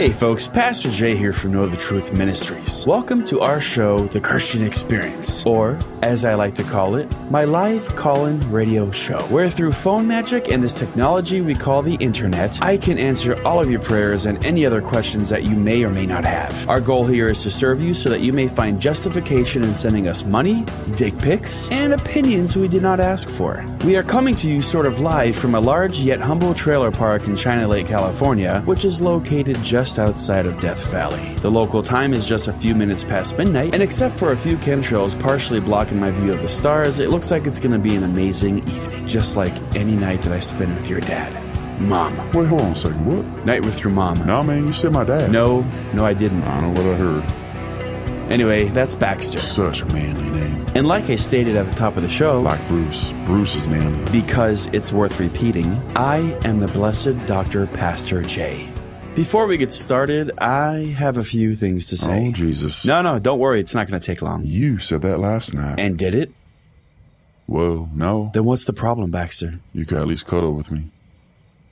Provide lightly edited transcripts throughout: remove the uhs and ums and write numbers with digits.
Hey folks, Pastor Jay here from Know the Truth Ministries. Welcome to our show, The Chirstian Experience, or, as I like to call it, my live call-in radio show, where through phone magic and this technology we call the internet, I can answer all of your prayers and any other questions that you may or may not have. Our goal here is to serve you so that you may find justification in sending us money, dick pics, and opinions we did not ask for. We are coming to you sort of live from a large yet humble trailer park in China Lake, California, which is located just outside of Death Valley. The local time is just a few minutes past midnight, and except for a few chemtrails partially blocking my view of the stars, it looks like it's going to be an amazing evening, just like any night that I spend with your dad. Mom. Wait, hold on a second. What? Night with your mom. No, man, you said my dad. No, I didn't. I don't know what I heard. Anyway, that's Baxter. Such a manly name. And like I stated at the top of the show, Like Bruce. Bruce is manly. Because it's worth repeating, I am the blessed Dr. Pastor J. Before we get started, I have a few things to say. Oh, Jesus. No, don't worry. It's not going to take long. You said that last night. And did it? Whoa, no. Then what's the problem, Baxter? You could at least cuddle with me.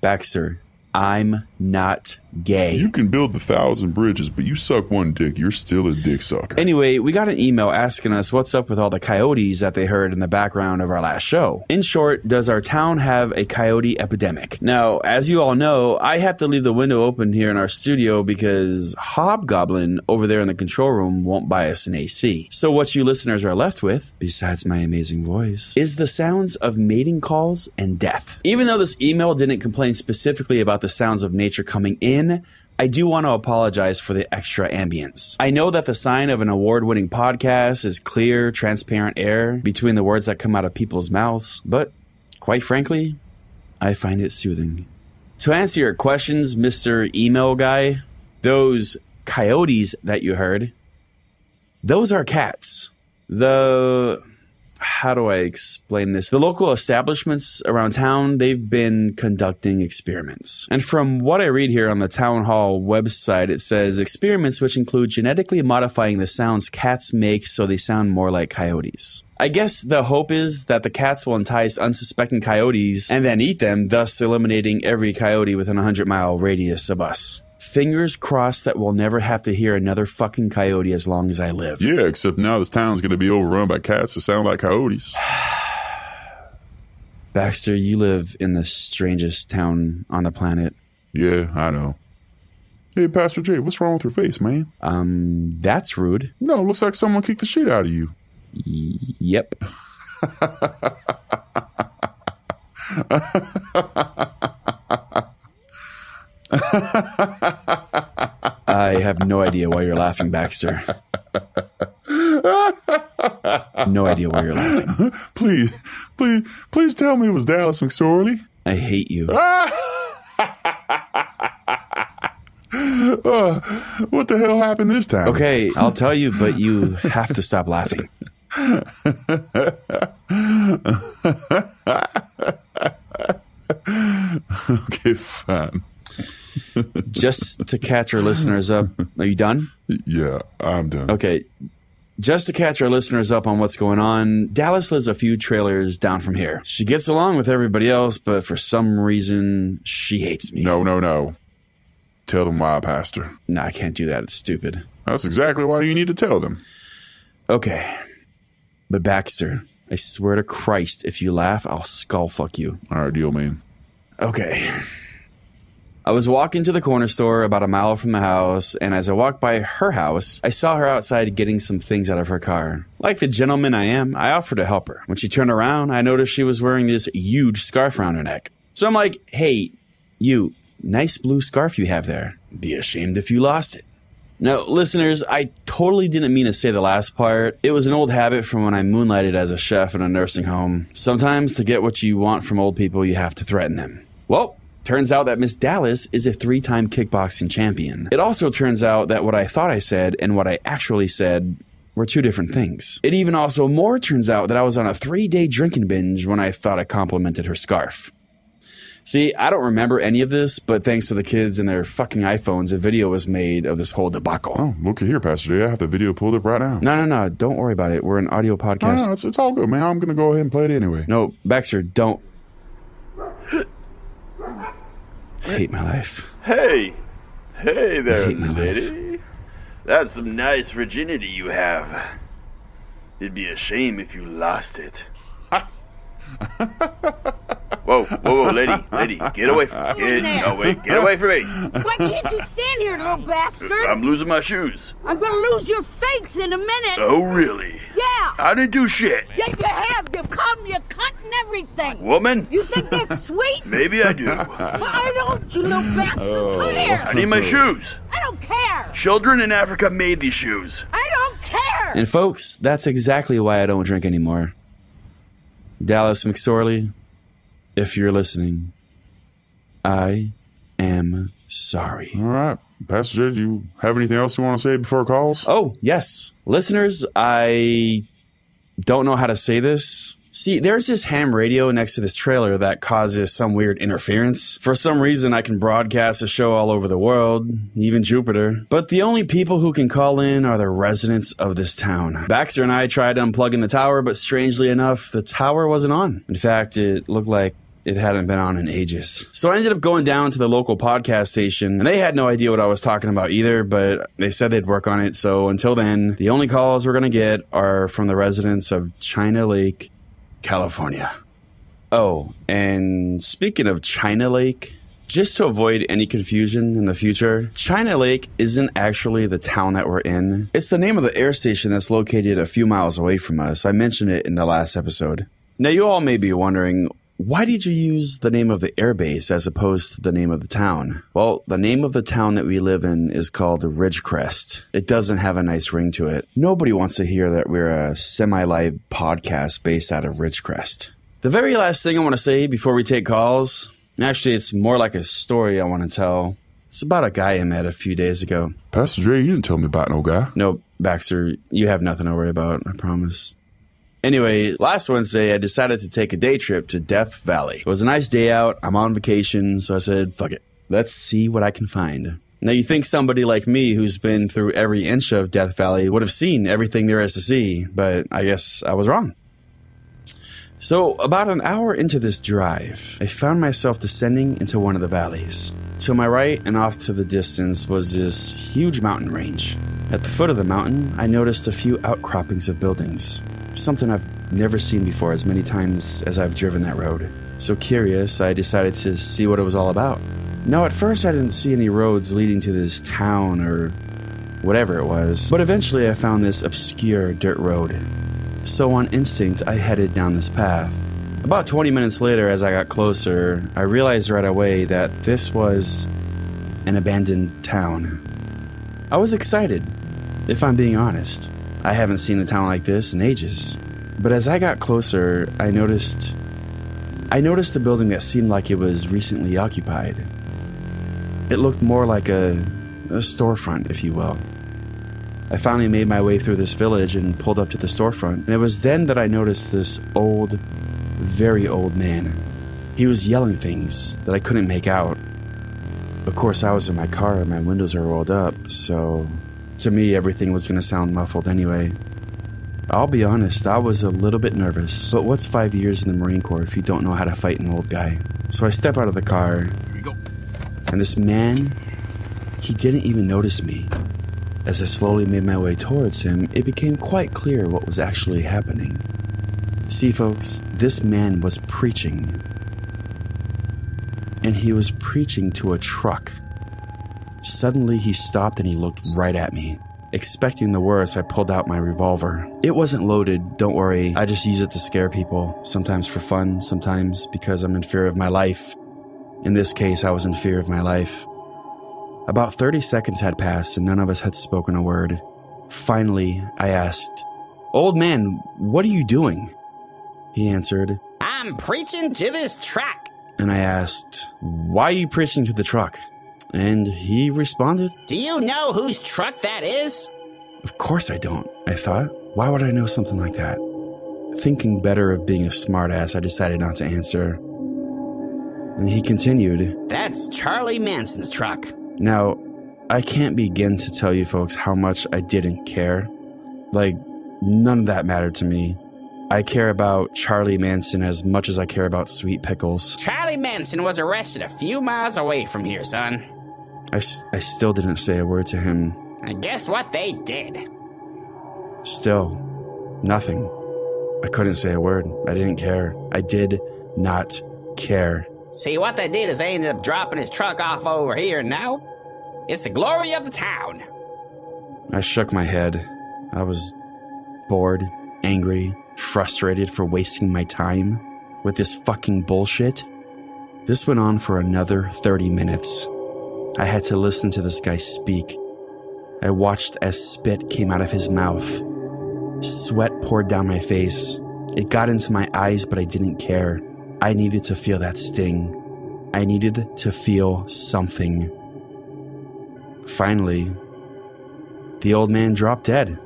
Baxter, I'm not gay. You can build 1,000 bridges, but you suck one dick, you're still a dick sucker. Anyway, we got an email asking us what's up with all the coyotes that they heard in the background of our last show. In short, does our town have a coyote epidemic? Now, as you all know, I have to leave the window open here in our studio because Hobgoblin over there in the control room won't buy us an AC. So what you listeners are left with, besides my amazing voice, is the sounds of mating calls and death. Even though this email didn't complain specifically about the sounds of nature coming in, I do want to apologize for the extra ambience. I know that the sign of an award-winning podcast is clear, transparent air between the words that come out of people's mouths, but quite frankly, I find it soothing. To answer your questions, Mr. Email Guy, those coyotes that you heard, those are cats. How do I explain this? The local establishments around town, they've been conducting experiments. And from what I read here on the town hall website, it says experiments which include genetically modifying the sounds cats make so they sound more like coyotes. I guess the hope is that the cats will entice unsuspecting coyotes and then eat them, thus eliminating every coyote within a 100-mile radius of us. Fingers crossed that we'll never have to hear another fucking coyote as long as I live. Yeah, except now this town's going to be overrun by cats that sound like coyotes. Baxter, you live in the strangest town on the planet. Yeah, I know. Hey, Pastor J, what's wrong with your face, man? That's rude. No, looks like someone kicked the shit out of you. Yep. I have no idea why you're laughing, Baxter. No idea why you're laughing. Please tell me it was Dallas McSorley. I hate you. What the hell happened this time? Okay, I'll tell you, but you have to stop laughing. Okay, fine. Just to catch our listeners up, are you done? Yeah, I'm done. Okay, just to catch our listeners up on what's going on, Dallas lives a few trailers down from here. She gets along with everybody else, but for some reason, she hates me. No. Tell them why, Pastor. No, I can't do that. It's stupid. That's exactly why you need to tell them. Okay, but Baxter, I swear to Christ, if you laugh, I'll skull fuck you. All right, deal, man. Okay. I was walking to the corner store about a mile from the house, and as I walked by her house, I saw her outside getting some things out of her car. Like the gentleman I am, I offered to help her. When she turned around, I noticed she was wearing this huge scarf around her neck. So I'm like, hey, you, nice blue scarf you have there. Be ashamed if you lost it. Now, listeners, I totally didn't mean to say the last part. It was an old habit from when I moonlighted as a chef in a nursing home. Sometimes to get what you want from old people, you have to threaten them. Well, turns out that Miss Dallas is a 3-time kickboxing champion. It also turns out that what I thought I said and what I actually said were two different things. It even also more turns out that I was on a 3-day drinking binge when I thought I complimented her scarf. See, I don't remember any of this, but thanks to the kids and their fucking iPhones, a video was made of this whole debacle. Oh, look at here, Pastor J. I have the video pulled up right now. No. Don't worry about it. We're an audio podcast. No, it's all good, man. I'm going to go ahead and play it anyway. No, Baxter, don't. I hate my life. Hey, Hey there, hate my lady. That's some nice virginity you have. It'd be a shame if you lost it. Whoa, lady, get away from me. Get away from me. Why can't you stand here, little bastard? I'm losing my shoes. I'm gonna lose your fakes in a minute. Oh, really? Yeah. I didn't do shit. Yeah, you have. You've called me a cunt and everything. Woman? You think that's sweet? Maybe I do. Why don't you, little bastard? Come here. I need my shoes. I don't care. Children in Africa made these shoes. I don't care. And folks, that's exactly why I don't drink anymore. Dallas McSorley, if you're listening, I am sorry. All right. Pastor Jay, do you have anything else you want to say before calls? Oh, yes. Listeners, I don't know how to say this. See, there's this ham radio next to this trailer that causes some weird interference. For some reason, I can broadcast a show all over the world, even Jupiter. But the only people who can call in are the residents of this town. Baxter and I tried unplugging the tower, but strangely enough, the tower wasn't on. In fact, it looked like it hadn't been on in ages. So I ended up going down to the local podcast station, and they had no idea what I was talking about either, but they said they'd work on it. So until then, the only calls we're going to get are from the residents of China Lake, California. Oh, and speaking of China Lake, just to avoid any confusion in the future, China Lake isn't actually the town that we're in. It's the name of the air station that's located a few miles away from us. I mentioned it in the last episode. Now, you all may be wondering, why did you use the name of the airbase as opposed to the name of the town? Well, the name of the town that we live in is called Ridgecrest. It doesn't have a nice ring to it. Nobody wants to hear that we're a semi-live podcast based out of Ridgecrest. The very last thing I want to say before we take calls, actually, it's more like a story I want to tell. It's about a guy I met a few days ago. Pastor Jay, you didn't tell me about no guy. No, Baxter, you have nothing to worry about, I promise. Anyway, last Wednesday, I decided to take a day trip to Death Valley. It was a nice day out. I'm on vacation, so I said, fuck it. Let's see what I can find. Now, you think somebody like me who's been through every inch of Death Valley would have seen everything there is to see, but I guess I was wrong. So, about an hour into this drive, I found myself descending into one of the valleys. To my right and off to the distance was this huge mountain range. At the foot of the mountain, I noticed a few outcroppings of buildings. Something I've never seen before as many times as I've driven that road. So curious, I decided to see what it was all about. Now, at first I didn't see any roads leading to this town or whatever it was, but eventually I found this obscure dirt road. So on instinct, I headed down this path. About 20 minutes later, as I got closer, I realized right away that this was an abandoned town. I was excited, if I'm being honest. I haven't seen a town like this in ages. But as I got closer, I noticed a building that seemed like it was recently occupied. It looked more like a storefront, if you will. I finally made my way through this village and pulled up to the storefront, and it was then that I noticed this old, very old man. He was yelling things that I couldn't make out. Of course, I was in my car and my windows are rolled up, so to me, everything was going to sound muffled anyway. I'll be honest, I was a little bit nervous, but what's 5 years in the Marine Corps if you don't know how to fight an old guy? So I step out of the car, and this man, he didn't even notice me. As I slowly made my way towards him, it became quite clear what was actually happening. See, folks, this man was preaching. And he was preaching to a truck. Suddenly, he stopped and he looked right at me. Expecting the worst, I pulled out my revolver. It wasn't loaded, don't worry. I just use it to scare people, sometimes for fun, sometimes because I'm in fear of my life. In this case, I was in fear of my life. About 30 seconds had passed and none of us had spoken a word. Finally, I asked, "Old man, what are you doing?" He answered, "I'm preaching to this truck." And I asked, "Why are you preaching to the truck?" And he responded, "Do you know whose truck that is?" Of course I don't, I thought. Why would I know something like that? Thinking better of being a smartass, I decided not to answer. And he continued, "That's Charlie Manson's truck." Now, I can't begin to tell you folks how much I didn't care. Like, none of that mattered to me. I care about Charlie Manson as much as I care about sweet pickles. Charlie Manson was arrested a few miles away from here, son. I still didn't say a word to him. And guess what they did? Still, nothing. I couldn't say a word. I didn't care. I did not care. See, what they did is they ended up dropping his truck off over here, and now it's the glory of the town. I shook my head. I was bored, angry, frustrated for wasting my time with this fucking bullshit. This went on for another 30 minutes. I had to listen to this guy speak. I watched as spit came out of his mouth. Sweat poured down my face. It got into my eyes, but I didn't care. I needed to feel that sting. I needed to feel something. Finally, the old man dropped dead.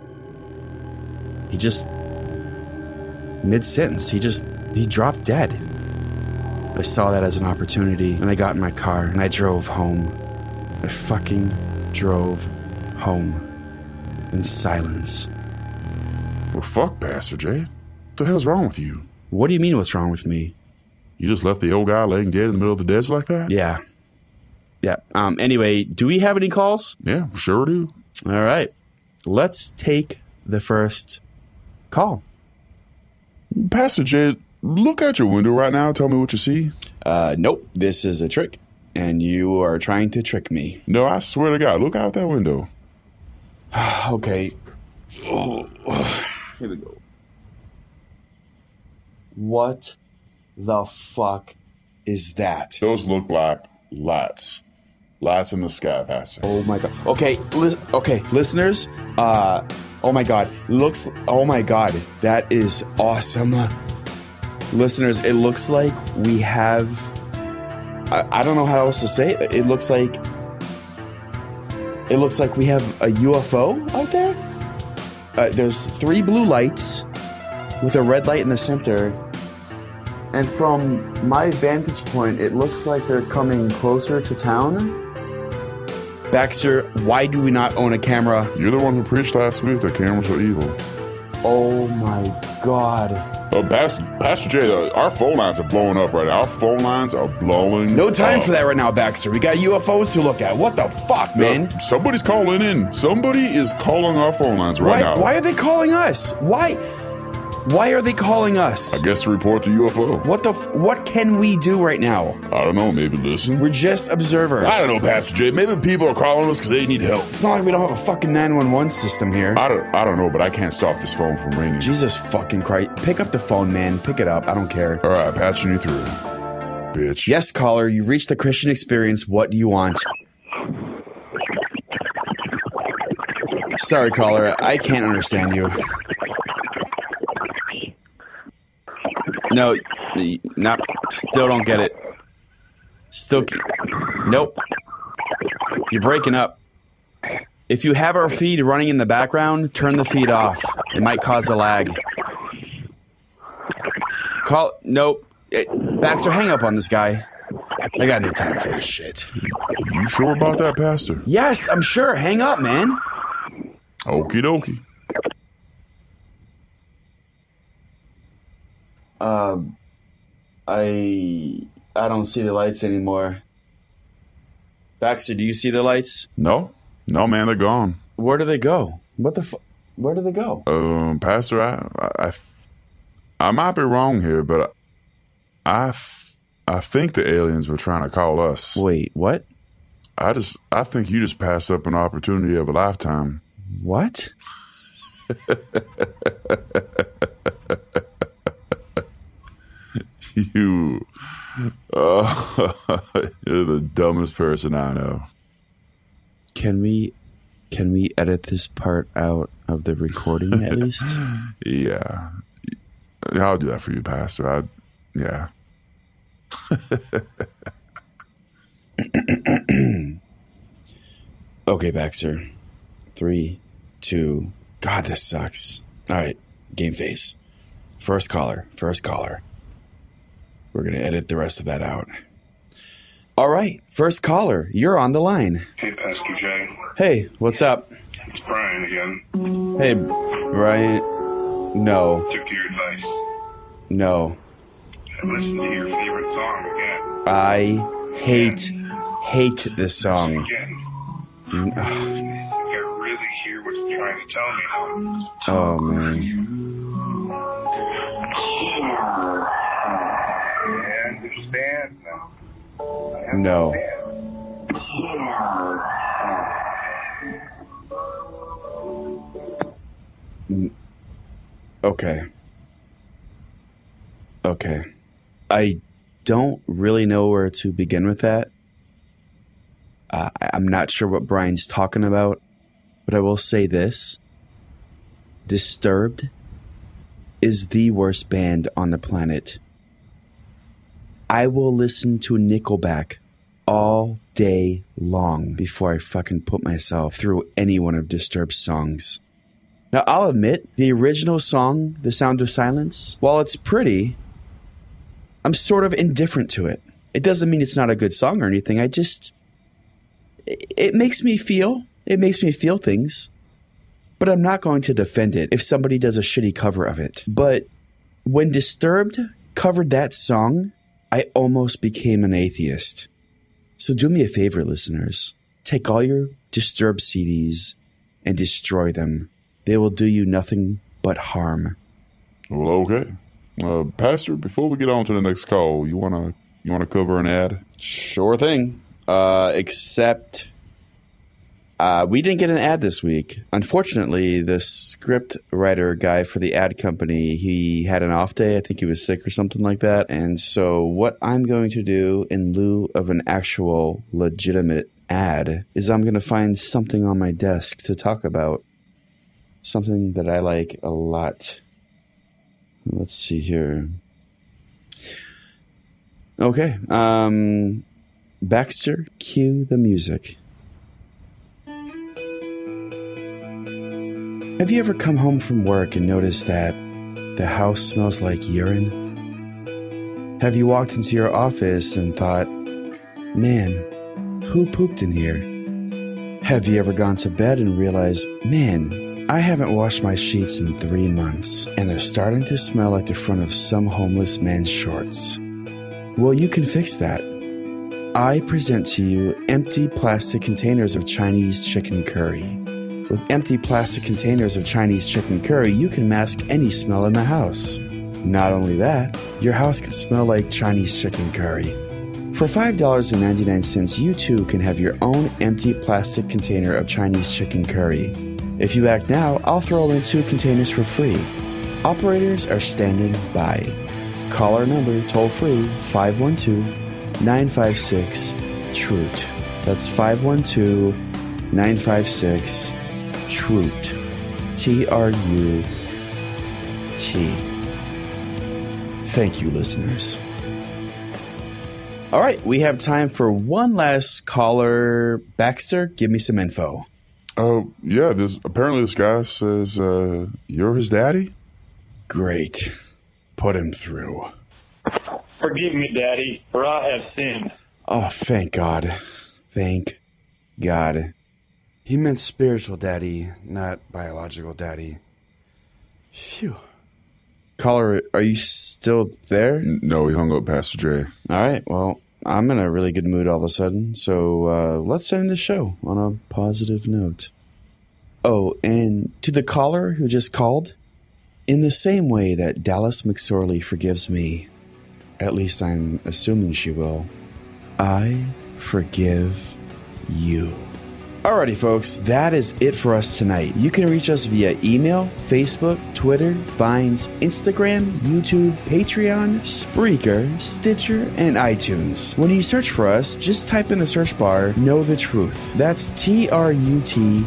He just... mid-sentence, he dropped dead. I saw that as an opportunity, and I got in my car, and I drove home. I fucking drove home. In silence. Well, fuck, Pastor J. What the hell's wrong with you? What do you mean, what's wrong with me? You just left the old guy laying dead in the middle of the desert like that? Yeah. Anyway, do we have any calls? Yeah, sure do. All right. Let's take the first call. Pastor J, look out your window right now. Tell me what you see. Nope. This is a trick, and you are trying to trick me. No, I swear to God, look out that window. Okay. Oh, here we go. What the fuck is that? Those look like lights. Lights in the sky, Pastor. Oh my god. Okay, listeners. Oh my god. Oh my god. That is awesome. Listeners, it looks like we have... I don't know how else to say it. It looks like we have a UFO out there. There's 3 blue lights with a red light in the center. And from my vantage point, it looks like they're coming closer to town. Baxter, why do we not own a camera? You're the one who preached last week that cameras are evil. Oh my god. Pastor J, our phone lines are blowing up right now. Our phone lines are blowing No time up. for that right now, Baxter. We got UFOs to look at. What the fuck, man? Somebody's calling in. Somebody is calling our phone lines right now. Why are they calling us? Why are they calling us? I guess to report the UFO. What can we do right now? I don't know. Maybe listen. We're just observers. I don't know, Pastor J. Maybe people are calling us because they need help. It's not like we don't have a fucking 911 system here. I don't know, but I can't stop this phone from ringing. Jesus fucking Christ. Pick up the phone, man. Pick it up. I don't care. All right, patching you through. Bitch. Yes, caller. You reached the Christian experience. What do you want? Sorry, caller. I can't understand you. No, still don't get it. Nope. You're breaking up. If you have our feed running in the background, turn the feed off. It might cause a lag. Nope. Baxter, hang up on this guy. I got no time for this shit. You sure about that, Pastor? Yes, I'm sure. Hang up, man. Okie dokie. I don't see the lights anymore. Baxter, do you see the lights? No, man, they're gone. Where do they go? Where do they go? Pastor, I might be wrong here, but I think the aliens were trying to call us. Wait, what? I think you just passed up an opportunity of a lifetime. What? You're the dumbest person I know. Can we edit this part out of the recording at least? Yeah. I'll do that for you, Pastor. Yeah. Okay, Baxter. 3, 2... God, this sucks. All right, game face. First caller. We're going to edit the rest of that out. All right, first caller. You're on the line. Hey, Pastor J. Hey, what's up? It's Brian again. Hey, Brian. No. Took to your advice. No. I listened to your favorite song again. I hate this song. Again. I really hear what you're trying to tell me. Oh, man. I understand now. No. Okay. Okay. I don't really know where to begin with that. I'm not sure what Brian's talking about, but I will say this. Disturbed is the worst band on the planet. I will listen to Nickelback all day long before I fucking put myself through any one of Disturbed's songs. Now, I'll admit, the original song, The Sound of Silence, while it's pretty, I'm sort of indifferent to it. It doesn't mean it's not a good song or anything. It makes me feel things, but I'm not going to defend it if somebody does a shitty cover of it. But when Disturbed covered that song, I almost became an atheist. So do me a favor, listeners. Take all your Disturbed CDs and destroy them. They will do you nothing but harm. Well, okay. Pastor, before we get on to the next call, you wanna cover an ad? Sure thing. Except we didn't get an ad this week. Unfortunately, the script writer guy for the ad company, he had an off day. I think he was sick or something like that. And so what I'm going to do in lieu of an actual legitimate ad is I'm going to find something on my desk to talk about. Something that I like a lot. Let's see here. Okay. Baxter, cue the music. Have you ever come home from work and noticed that the house smells like urine? Have you walked into your office and thought, man, who pooped in here? Have you ever gone to bed and realized, man, I haven't washed my sheets in 3 months, and they're starting to smell like the front of some homeless man's shorts? Well, you can fix that. I present to you empty plastic containers of Chinese chicken curry. With empty plastic containers of Chinese chicken curry, you can mask any smell in the house. Not only that, your house can smell like Chinese chicken curry. For $5.99, you too can have your own empty plastic container of Chinese chicken curry. If you act now, I'll throw in 2 containers for free. Operators are standing by. Call our number toll-free 512-956-TROOT. That's 512-956-TROOT. TRUT. Thank you, listeners. All right, we have time for one last caller. Baxter, give me some info. Oh, yeah, apparently this guy says you're his daddy? Great. Put him through. Forgive me, Daddy, for I have sinned. Oh, thank God. Thank God. He meant spiritual daddy, not biological daddy. Phew. Caller, are you still there? No, he hung up, Pastor Jay. All right, well, I'm in a really good mood all of a sudden, so let's end the show on a positive note. Oh, and to the caller who just called, in the same way that Dallas McSorley forgives me, at least I'm assuming she will, I forgive you. Alrighty, folks, that is it for us tonight. You can reach us via email, Facebook, Twitter, Vines, Instagram, YouTube, Patreon, Spreaker, Stitcher, and iTunes. When you search for us, just type in the search bar, Know the Truth. That's TRUT,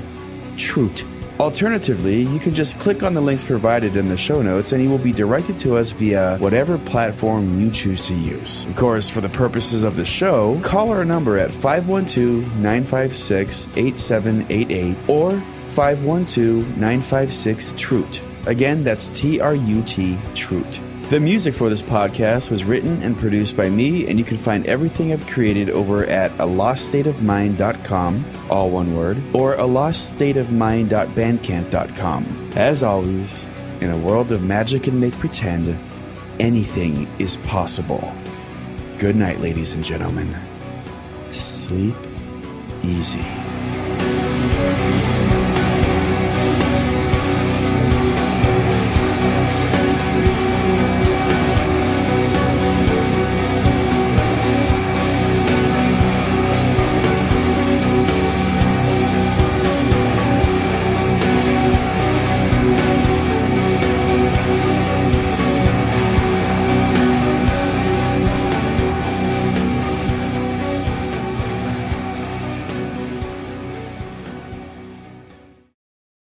Truth. Alternatively, you can just click on the links provided in the show notes and you will be directed to us via whatever platform you choose to use. Of course, for the purposes of the show, call our number at 512-956-8788 or 512-956-TRUT. Again, that's TRUT, Truth. The music for this podcast was written and produced by me, and you can find everything I've created over at aloststateofmind.com, all one word, or aloststateofmind.bandcamp.com. As always, in a world of magic and make pretend, anything is possible. Good night, ladies and gentlemen. Sleep easy. Bye.